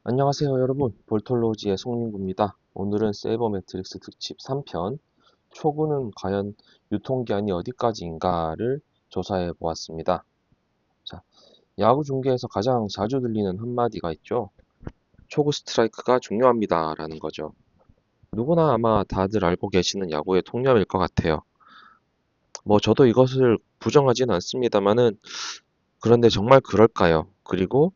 안녕하세요 여러분, 볼톨로지의 송민구입니다. 오늘은 세이버 매트릭스 특집 3편 초구는 과연 유통기한이 어디까지인가를 조사해 보았습니다. 자, 야구 중계에서 가장 자주 들리는 한마디가 있죠. 초구 스트라이크가 중요합니다 라는 거죠. 누구나 아마 다들 알고 계시는 야구의 통념일 것 같아요. 저도 이것을 부정하지는 않습니다만은, 그런데 정말 그럴까요? 그리고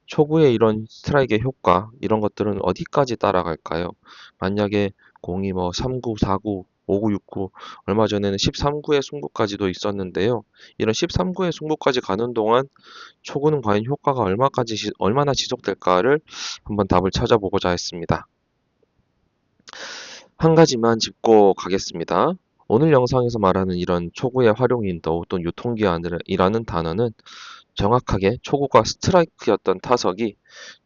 초구의 이런 스트라이크의 효과, 이런 것들은 어디까지 따라갈까요? 만약에 공이 3구, 4구, 5구, 6구, 얼마 전에는 13구의 승부까지도 있었는데요. 이런 13구의 승부까지 가는 동안 초구는 과연 효과가 얼마나 지속될까를 한번 답을 찾아보고자 했습니다. 한 가지만 짚고 가겠습니다. 오늘 영상에서 말하는 이런 초구의 활용 윈도우 또는 유통기한이라는 단어는 정확하게 초구가 스트라이크였던 타석이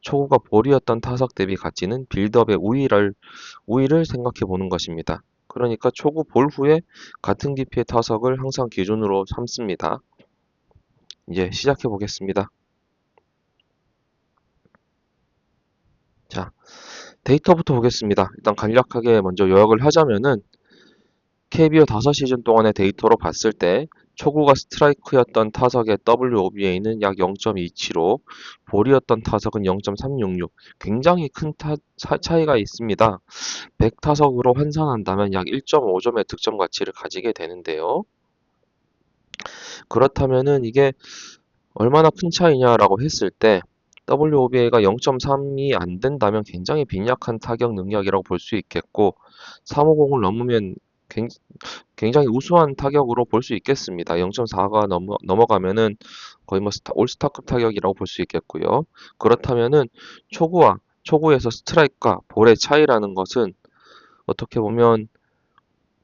초구가 볼이었던 타석 대비 가치는 빌드업의 우위를 생각해 보는 것입니다. 그러니까 초구 볼 후에 같은 깊이의 타석을 항상 기준으로 삼습니다. 이제 시작해 보겠습니다. 자, 데이터부터 보겠습니다. 일단 간략하게 먼저 요약을 하자면은 KBO 5시즌 동안의 데이터로 봤을 때 초구가 스트라이크였던 타석의 WOBA는 약 0.27로 볼이었던 타석은 0.366, 굉장히 큰 차이가 있습니다. 100타석으로 환산한다면 약 1.5점의 득점 가치를 가지게 되는데요. 그렇다면은 이게 얼마나 큰 차이냐라고 했을 때 WOBA가 0.3이 안 된다면 굉장히 빈약한 타격 능력이라고 볼 수 있겠고 350을 넘으면 굉장히 우수한 타격으로 볼 수 있겠습니다. 0.4가 넘어가면은 거의 올스타급 타격이라고 볼 수 있겠고요. 그렇다면은 초구에서 스트라이크와 볼의 차이라는 것은 어떻게 보면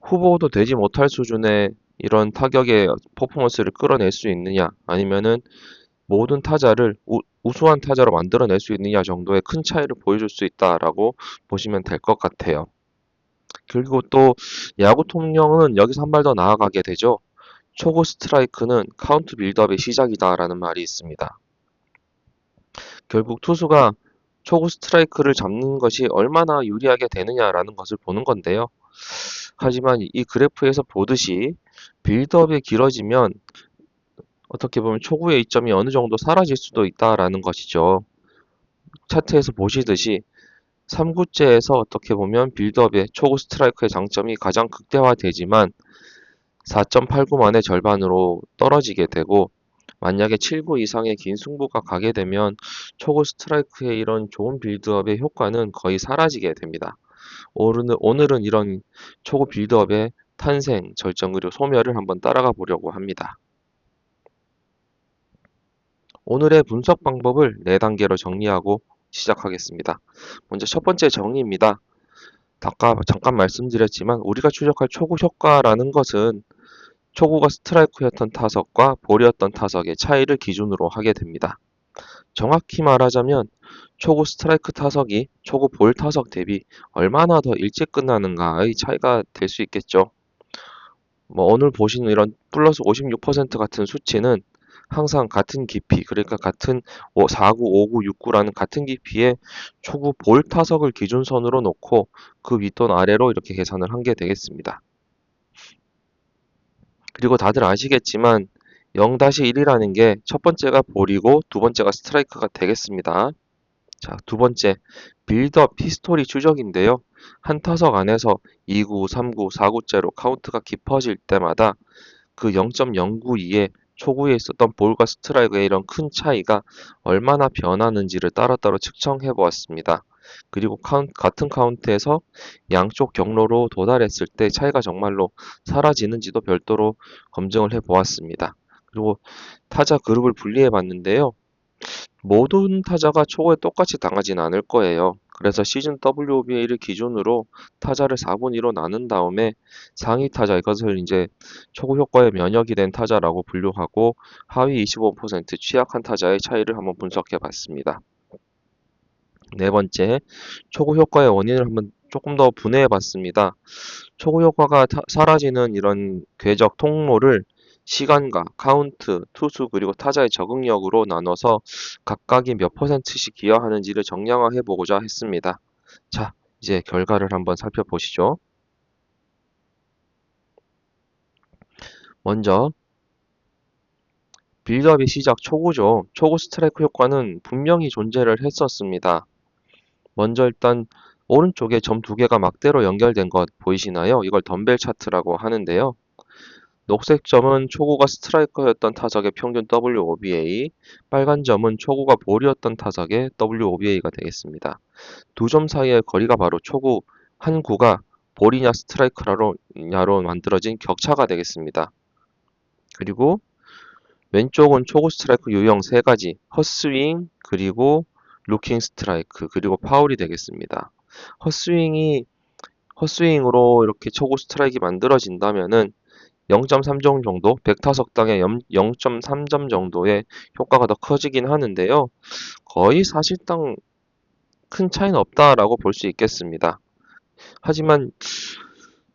후보도 되지 못할 수준의 이런 타격의 퍼포먼스를 끌어낼 수 있느냐, 아니면은 모든 타자를 우수한 타자로 만들어낼 수 있느냐 정도의 큰 차이를 보여줄 수 있다라고 보시면 될 것 같아요. 그리고 또 야구 통념은 여기서 한 발 더 나아가게 되죠. 초구 스트라이크는 카운트 빌드업의 시작이다라는 말이 있습니다. 결국 투수가 초구 스트라이크를 잡는 것이 얼마나 유리하게 되느냐라는 것을 보는 건데요. 하지만 이 그래프에서 보듯이 빌드업이 길어지면 어떻게 보면 초구의 이점이 어느 정도 사라질 수도 있다라는 것이죠. 차트에서 보시듯이 3구째에서 어떻게 보면 빌드업의 초구 스트라이크의 장점이 가장 극대화되지만 4.89 만의 절반으로 떨어지게 되고, 만약에 7구 이상의 긴 승부가 가게 되면 초구 스트라이크의 이런 좋은 빌드업의 효과는 거의 사라지게 됩니다. 오늘은 이런 초구 빌드업의 탄생, 절정, 그리고 소멸을 한번 따라가 보려고 합니다. 오늘의 분석 방법을 4단계로 정리하고 시작하겠습니다. 먼저 첫 번째 정리입니다. 아까 잠깐 말씀드렸지만 우리가 추적할 초구 효과라는 것은 초구가 스트라이크였던 타석과 볼이었던 타석의 차이를 기준으로 하게 됩니다. 정확히 말하자면 초구 스트라이크 타석이 초구 볼 타석 대비 얼마나 더 일찍 끝나는가의 차이가 될 수 있겠죠. 오늘 보시는 이런 플러스 56% 같은 수치는 항상 같은 깊이, 그러니까 같은 4구, 5구, 6구라는 같은 깊이의 초구 볼 타석을 기준선으로 놓고 그 윗 또는 아래로 이렇게 계산을 한 게 되겠습니다. 그리고 다들 아시겠지만 0-1이라는 게 첫 번째가 볼이고 두 번째가 스트라이크가 되겠습니다. 자, 두 번째, 빌드업 히스토리 추적인데요. 한 타석 안에서 2구, 3구, 4구째로 카운트가 깊어질 때마다 그 0.092의 초구에 있었던 볼과 스트라이크의 이런 큰 차이가 얼마나 변하는지를 따로따로 측정해 보았습니다. 그리고 같은 카운트에서 양쪽 경로로 도달했을 때 차이가 정말로 사라지는지도 별도로 검증을 해 보았습니다. 그리고 타자 그룹을 분리해 봤는데요. 모든 타자가 초구에 똑같이 당하지는 않을 거예요. 그래서 시즌 WOBA를 기준으로 타자를 4분의 2로 나눈 다음에 상위 타자, 이것을 이제 초구 효과에 면역이 된 타자라고 분류하고 하위 25% 취약한 타자의 차이를 한번 분석해 봤습니다. 네 번째, 초구 효과의 원인을 한번 조금 더 분해해 봤습니다. 초구 효과가 사라지는 이런 궤적 통로를 시간과 카운트, 투수 그리고 타자의 적응력으로 나눠서 각각이 몇 %씩 기여하는지를 정량화해 보고자 했습니다. 자, 이제 결과를 한번 살펴보시죠. 먼저 빌드업의 시작 초구죠. 초구 스트라이크 효과는 분명히 존재를 했었습니다. 먼저 일단 오른쪽에 점 두 개가 막대로 연결된 것 보이시나요? 이걸 덤벨 차트라고 하는데요. 녹색 점은 초구가 스트라이커였던 타석의 평균 WOBA, 빨간 점은 초구가 볼이었던 타석의 WOBA가 되겠습니다. 두 점 사이의 거리가 바로 초구 한 구가 볼이냐 스트라이크냐로 만들어진 격차가 되겠습니다. 그리고 왼쪽은 초구 스트라이크 유형 세 가지, 헛스윙, 그리고 루킹 스트라이크, 그리고 파울이 되겠습니다. 헛스윙으로 이렇게 초구 스트라이크가 만들어진다면은 0.3점 정도, 100타석당에 0.3점 정도의 효과가 더 커지긴 하는데요. 거의 사실상 큰 차이는 없다라고 볼 수 있겠습니다. 하지만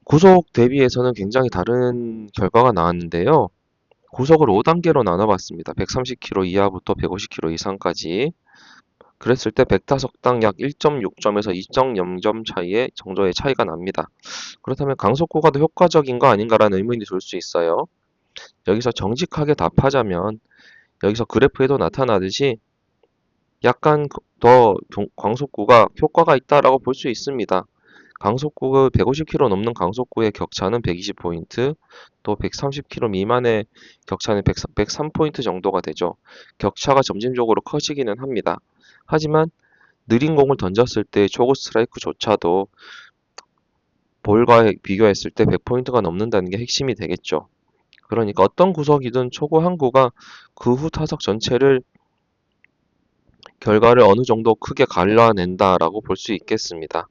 구속 대비해서는 굉장히 다른 결과가 나왔는데요. 구속을 5단계로 나눠봤습니다. 130km 이하부터 150km 이상까지. 그랬을 때 100타석당 약 1.6점에서 2.0점 차이의 정도의 차이가 납니다. 그렇다면 강속구가 더 효과적인가 아닌가라는 의문이 들 수 있어요. 여기서 정직하게 답하자면 여기서 그래프에도 나타나듯이 약간 더 광속구가 효과가 있다라고 볼 수 있습니다. 강속구 150km 넘는 강속구의 격차는 120포인트, 또 130km 미만의 격차는 103포인트 정도가 되죠. 격차가 점진적으로 커지기는 합니다. 하지만 느린 공을 던졌을 때 초구 스트라이크조차도 볼과 비교했을 때 100포인트가 넘는다는 게 핵심이 되겠죠. 그러니까 어떤 구석이든 초구 한 구가 그 후 타석 전체를 결과를 어느 정도 크게 갈라낸다라고 볼 수 있겠습니다.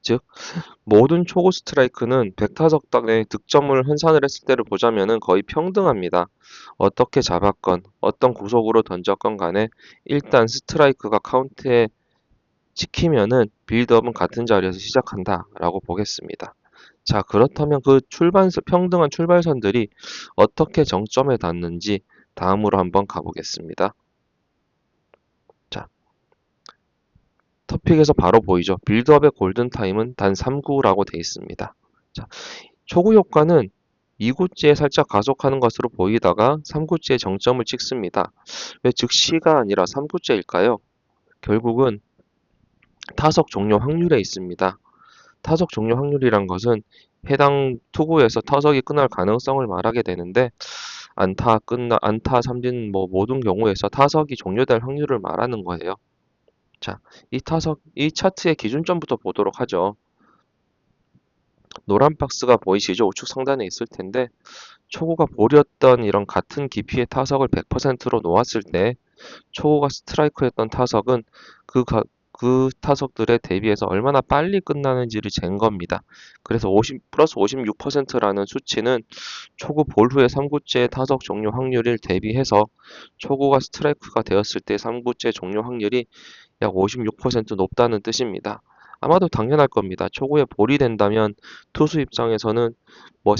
즉, 모든 초구 스트라이크는 100타석당의 득점을 환산을 했을 때를 보자면은 거의 평등합니다. 어떻게 잡았건 어떤 구속으로 던졌건 간에 일단 스트라이크가 카운트에 찍히면은 빌드업은 같은 자리에서 시작한다라고 보겠습니다. 자, 그렇다면 그 평등한 출발선들이 어떻게 정점에 닿는지 다음으로 한번 가보겠습니다. 자, 터픽에서 바로 보이죠. 빌드업의 골든타임은 단 3구라고 되어 있습니다. 자, 초구 효과는 2구째에 살짝 가속하는 것으로 보이다가 3구째에 정점을 찍습니다. 왜 즉시가 아니라 3구째일까요? 결국은 타석 종료 확률에 있습니다. 타석 종료 확률이란 것은 해당 투구에서 타석이 끝날 가능성을 말하게 되는데 안타, 삼진 모든 경우에서 타석이 종료될 확률을 말하는 거예요. 자, 이 차트의 기준점부터 보도록 하죠. 노란 박스가 보이시죠? 우측 상단에 있을 텐데 초구가 볼이었던 이런 같은 깊이의 타석을 100%로 놓았을 때 초구가 스트라이크였던 타석은 그 타석들에 대비해서 얼마나 빨리 끝나는지를 잰 겁니다. 그래서 플러스 56%라는 수치는 초구 볼 후에 3구째 타석 종료 확률을 대비해서 초구가 스트라이크가 되었을 때 3구째 종료 확률이 약 56% 높다는 뜻입니다. 아마도 당연할 겁니다. 초구에 볼이 된다면 투수 입장에서는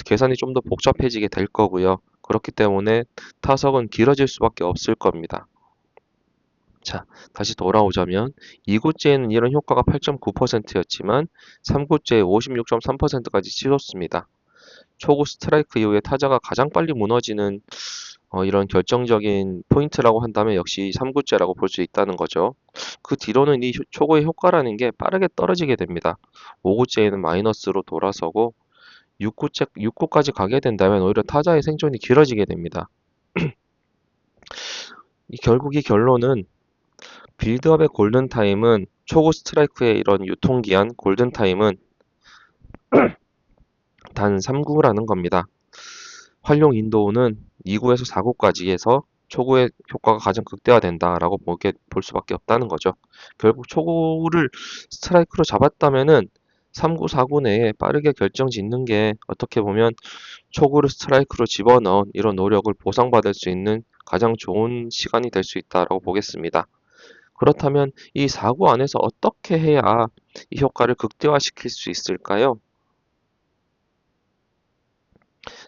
계산이 좀 더 복잡해지게 될 거고요. 그렇기 때문에 타석은 길어질 수밖에 없을 겁니다. 자, 다시 돌아오자면 2구째에는 이런 효과가 8.9%였지만 3구째에 56.3%까지 치솟습니다. 초구 스트라이크 이후에 타자가 가장 빨리 무너지는 이런 결정적인 포인트라고 한다면 역시 3구째라고 볼 수 있다는 거죠. 그 뒤로는 이 초구의 효과라는 게 빠르게 떨어지게 됩니다. 5구째에는 마이너스로 돌아서고 6구까지 가게 된다면 오히려 타자의 생존이 길어지게 됩니다. 결국 이 결론은 빌드업의 골든타임은 초구 스트라이크의 이런 유통기한 골든타임은 단 3구라는 겁니다. 활용 인도는 2구에서 4구까지 해서 초구의 효과가 가장 극대화된다라고 볼 수밖에 없다는 거죠. 결국 초구를 스트라이크로 잡았다면은 3구, 4구 내에 빠르게 결정 짓는 게 어떻게 보면 초구를 스트라이크로 집어넣은 이런 노력을 보상받을 수 있는 가장 좋은 시간이 될 수 있다라고 보겠습니다. 그렇다면 이 4구 안에서 어떻게 해야 이 효과를 극대화시킬 수 있을까요?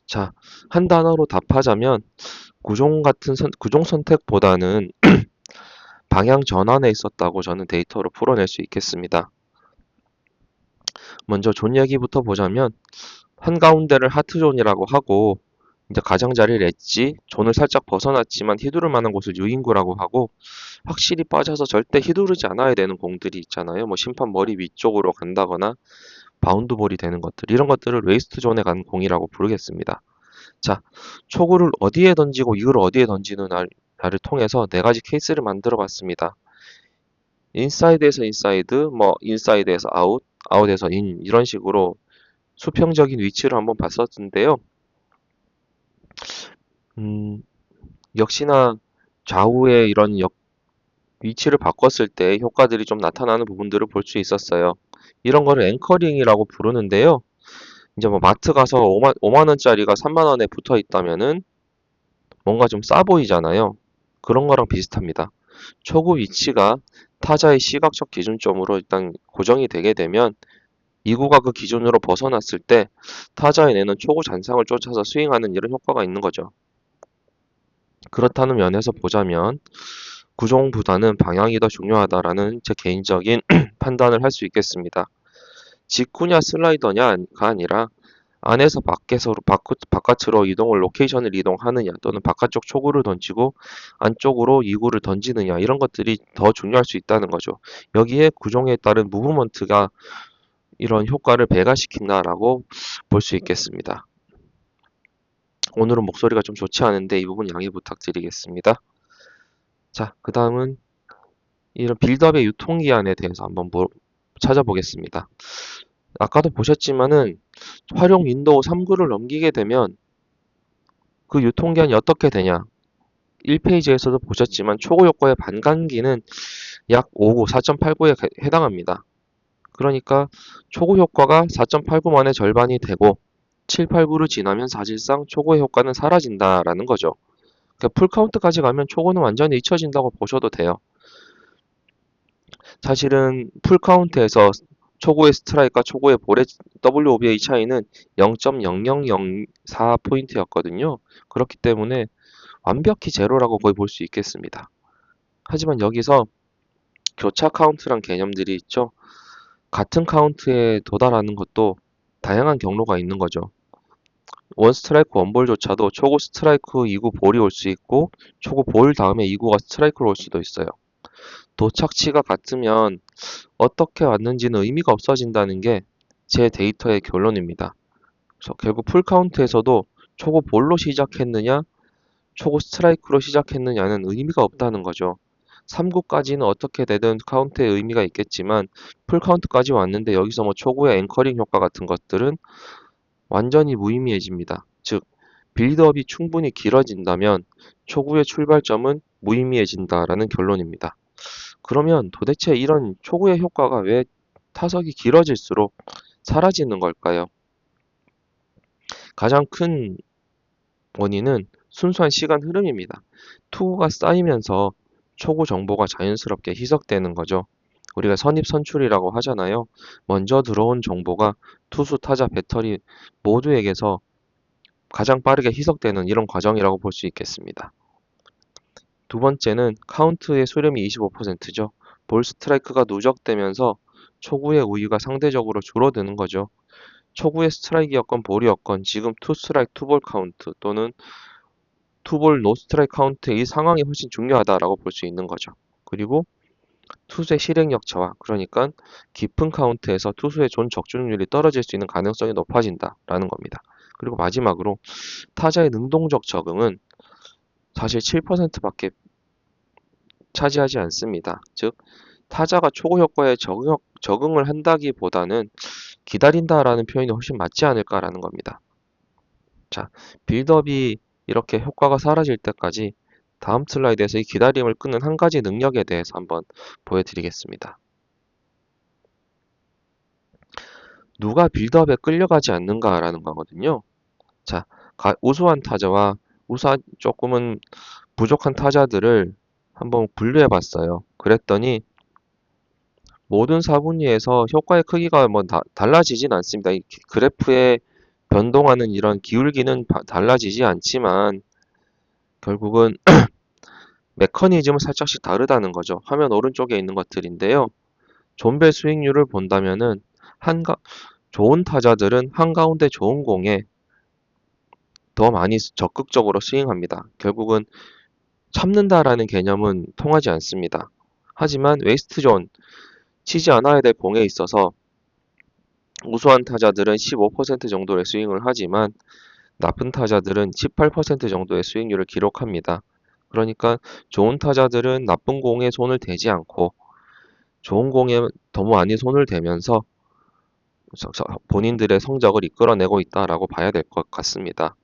자, 한 단어로 답하자면 구종 선택보다는 방향 전환에 있었다고 저는 데이터로 풀어낼 수 있겠습니다. 먼저 존 얘기부터 보자면 한가운데를 하트존이라고 하고 이제 가장자리를 엣지, 존을 살짝 벗어났지만 휘두를 만한 곳을 유인구라고 하고 확실히 빠져서 절대 휘두르지 않아야 되는 공들이 있잖아요. 뭐 심판 머리 위쪽으로 간다거나 바운드볼이 되는 것들 이런 것들을 웨이스트 존에 간 공이라고 부르겠습니다. 자, 초구를 어디에 던지고 이걸 어디에 던지느냐를 통해서 네 가지 케이스를 만들어 봤습니다. 인사이드에서 인사이드, 뭐 인사이드에서 아웃, 아웃에서 인 이런 식으로 수평적인 위치를 한번 봤었는데요. 음, 역시나 좌우의 이런 위치를 바꿨을 때 효과들이 좀 나타나는 부분들을 볼 수 있었어요. 이런 거를 앵커링이라고 부르는데요. 이제 뭐 마트 가서 5만 원짜리가 3만 원에 붙어 있다면은 뭔가 좀 싸 보이잖아요. 그런 거랑 비슷합니다. 초구 위치가 타자의 시각적 기준점으로 일단 고정이 되게 되면 이구가 그 기준으로 벗어났을 때 타자의 내는 초구 잔상을 쫓아서 스윙하는 이런 효과가 있는 거죠. 그렇다는 면에서 보자면 구종보다는 방향이 더 중요하다라는 제 개인적인 판단을 할 수 있겠습니다. 직구냐 슬라이더냐가 아니라 안에서 바깥으로 이동을 로케이션을 이동하느냐 또는 바깥쪽 초구를 던지고 안쪽으로 이구를 던지느냐 이런 것들이 더 중요할 수 있다는 거죠. 여기에 구종에 따른 무브먼트가 이런 효과를 배가시킨다라고 볼 수 있겠습니다. 오늘은 목소리가 좀 좋지 않은데 이 부분 양해 부탁드리겠습니다. 자, 그 다음은 이런 빌드업의 유통기한에 대해서 한번 찾아보겠습니다. 아까도 보셨지만은 활용 윈도우 3구를 넘기게 되면 그 유통기한이 어떻게 되냐? 1페이지에서도 보셨지만 초고 효과의 반감기는 약 5구, 4.89에 해당합니다. 그러니까 초고 효과가 4.89 만에 절반이 되고 7, 8구를 지나면 사실상 초고의 효과는 사라진다라는 거죠. 그러니까 풀카운트까지 가면 초고는 완전히 잊혀진다고 보셔도 돼요. 사실은 풀카운트에서 초고의 스트라이크와 초고의 볼의 WOBA 차이는 0.0004포인트였거든요. 그렇기 때문에 완벽히 제로라고 거의 볼 수 있겠습니다. 하지만 여기서 교차 카운트란 개념들이 있죠. 같은 카운트에 도달하는 것도 다양한 경로가 있는 거죠. 원 스트라이크 원볼조차도 초구 스트라이크 2구 볼이 올 수 있고 초구 볼 다음에 2구가 스트라이크로 올 수도 있어요. 도착치가 같으면 어떻게 왔는지는 의미가 없어진다는 게 제 데이터의 결론입니다. 그래서 결국 풀카운트에서도 초구 볼로 시작했느냐 초구 스트라이크로 시작했느냐는 의미가 없다는 거죠. 3구까지는 어떻게 되든 카운트에 의미가 있겠지만 풀카운트까지 왔는데 여기서 뭐 초구의 앵커링 효과 같은 것들은 완전히 무의미해집니다. 즉 빌드업이 충분히 길어진다면 초구의 출발점은 무의미해진다라는 결론입니다. 그러면 도대체 이런 초구의 효과가 왜 타석이 길어질수록 사라지는 걸까요? 가장 큰 원인은 순수한 시간 흐름입니다. 투구가 쌓이면서 초구 정보가 자연스럽게 희석되는 거죠. 우리가 선입선출이라고 하잖아요. 먼저 들어온 정보가 투수, 타자, 배터리 모두에게서 가장 빠르게 희석되는 이런 과정이라고 볼 수 있겠습니다. 두 번째는 카운트의 수렴이 25%죠. 볼 스트라이크가 누적되면서 초구의 우위가 상대적으로 줄어드는 거죠. 초구의 스트라이크였건 볼이었건 지금 투 스트라이크 투볼 카운트 또는 투볼 노 스트라이크 카운트의 이 상황이 훨씬 중요하다라고 볼 수 있는 거죠. 그리고 투수의 실행력차와 그러니까 깊은 카운트에서 투수의 존 적중률이 떨어질 수 있는 가능성이 높아진다라는 겁니다. 그리고 마지막으로 타자의 능동적 적응은 사실 7%밖에 차지하지 않습니다. 즉 타자가 초고 효과에 적응을 한다기보다는 기다린다라는 표현이 훨씬 맞지 않을까라는 겁니다. 자, 빌드업이 이렇게 효과가 사라질 때까지 다음 슬라이드에서 이 기다림을 끊는 한 가지 능력에 대해서 한번 보여드리겠습니다. 누가 빌드업에 끌려가지 않는가라는 거거든요. 자, 우수한 타자와 조금은 부족한 타자들을 한번 분류해 봤어요. 그랬더니 모든 사분위에서 효과의 크기가 뭐 달라지진 않습니다. 이 그래프의 변동하는 이런 기울기는 달라지지 않지만 결국은 메커니즘은 살짝씩 다르다는 거죠. 화면 오른쪽에 있는 것들인데요. 존배 수익률을 본다면은 좋은 타자들은 한가운데 좋은 공에 더 많이 적극적으로 스윙합니다. 결국은 참는다라는 개념은 통하지 않습니다. 하지만 웨이스트 존, 치지 않아야 될 공에 있어서 우수한 타자들은 15% 정도의 스윙을 하지만 나쁜 타자들은 18% 정도의 수익률을 기록합니다. 그러니까 좋은 타자들은 나쁜 공에 손을 대지 않고 좋은 공에 너무 많이 손을 대면서 본인들의 성적을 이끌어내고 있다라고 봐야 될 것 같습니다.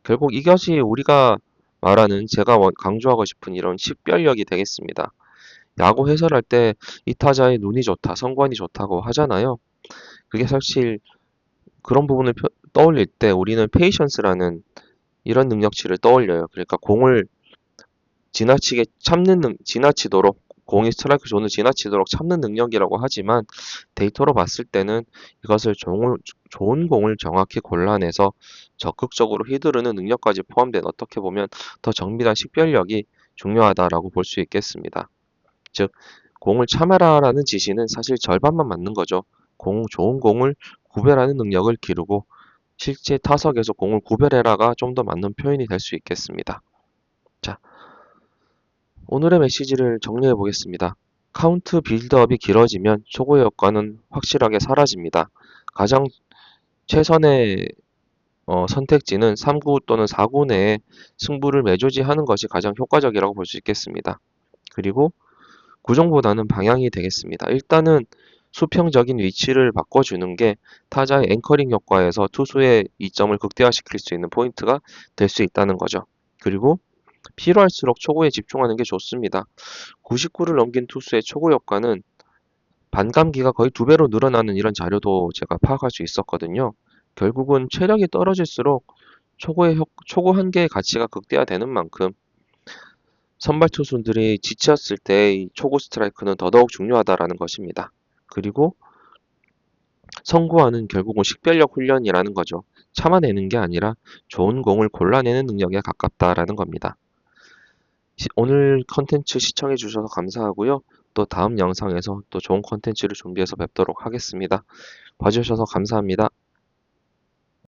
결국 이것이 우리가 말하는 제가 강조하고 싶은 이런 식별력이 되겠습니다. 야구 해설할 때 이 타자의 눈이 좋다, 성관이 좋다고 하잖아요. 그게 사실 그런 부분을 떠올릴 때 우리는 페이션스라는 이런 능력치를 떠올려요. 그러니까 공을 지나치도록 공이 스트라이크 존을 지나치도록 참는 능력이라고 하지만 데이터로 봤을 때는 이것을 좋은 공을 정확히 골라내서 적극적으로 휘두르는 능력까지 포함된 어떻게 보면 더 정밀한 식별력이 중요하다라고 볼 수 있겠습니다. 즉, 공을 참아라라는 지시는 사실 절반만 맞는 거죠. 좋은 공을 구별하는 능력을 기르고 실제 타석에서 공을 구별해라가 좀 더 맞는 표현이 될 수 있겠습니다. 자, 오늘의 메시지를 정리해 보겠습니다. 카운트 빌드업이 길어지면 초고의 효과는 확실하게 사라집니다. 가장 최선의 선택지는 3구 또는 4구 내에 승부를 매조지하는 것이 가장 효과적이라고 볼 수 있겠습니다. 그리고 구종보다는 방향이 되겠습니다. 일단은 수평적인 위치를 바꿔주는 게 타자의 앵커링 효과에서 투수의 이점을 극대화시킬 수 있는 포인트가 될 수 있다는 거죠. 그리고 필요할수록 초구에 집중하는 게 좋습니다. 99를 넘긴 투수의 초구 효과는 반감기가 거의 2배로 늘어나는 이런 자료도 제가 파악할 수 있었거든요. 결국은 체력이 떨어질수록 초구 한 개의 가치가 극대화되는 만큼 선발 투수들이 지쳤을 때 이 초구 스트라이크는 더더욱 중요하다라는 것입니다. 그리고 선구하는 결국은 식별력 훈련이라는 거죠. 참아내는 게 아니라 좋은 공을 골라내는 능력에 가깝다라는 겁니다. 오늘 컨텐츠 시청해 주셔서 감사하고요. 또 다음 영상에서 또 좋은 컨텐츠를 준비해서 뵙도록 하겠습니다. 봐주셔서 감사합니다.